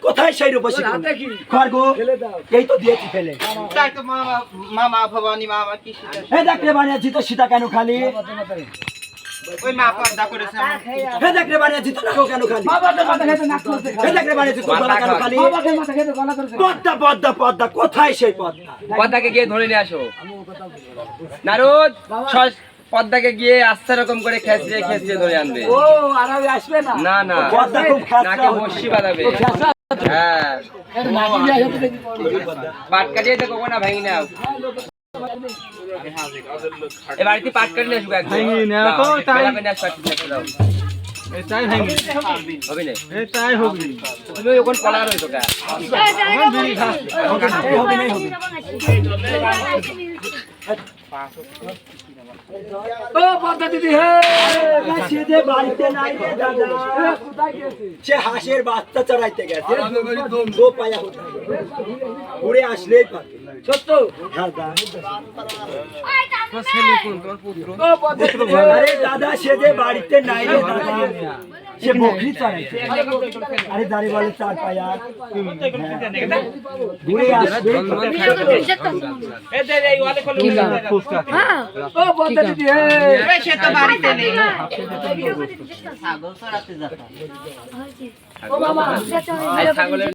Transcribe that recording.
কোথায় সেই রূপসী খরগো এই তো দিয়েছি ফেলে মামা ভবানী মামা কি দেখলে বানিয়েছি তো সীতা কেন খালি ওই মা পর্দা করেছে দেখলে বানিয়েছি তো নাকো কেন খালি দেখলে বানিয়েছি তো গলা কেন খালি পদ্মা পদ্মা পদ্মা কোথায় সেই পদ্মা পদ্মাকে গিয়ে ধরে নিয়ে আসো নারদ পদ্মাকে গিয়ে আস্তে রকম করে খেঁচিয়ে খেঁচিয়ে ধরে আনবে ও আর আসবে না না না পদ্মা খুব নাকে বসি বাঁধাবে হ্যাঁ পাট কাটিয়ে তো কখনো ভাঙি না এবার কি পাট কাটলে আসবে একদম ভাঙি না তো তাই এটাই ভাঙি হবে না এটাই হবে তুমি ওখান পলার হইতো কা হবে না হবে ও পদ্মা দিদি হে সেদে বাড়িতে নাই রে দাদা সে হাঁসের বাচ্চা চড়াইতে গেছে দো পায়া ঘুরে আসলেই পাবে সত্য আরে দাদা সেদে বাড়িতে নাই রে দাদা সে বকরি চড়াইছে আরে দাঁড়ি বলে চার পায়া ঘুরে আসবে ও পদ্মা দিদি হে সে তো বাড়িতে নেই ও বাবা ছাগলের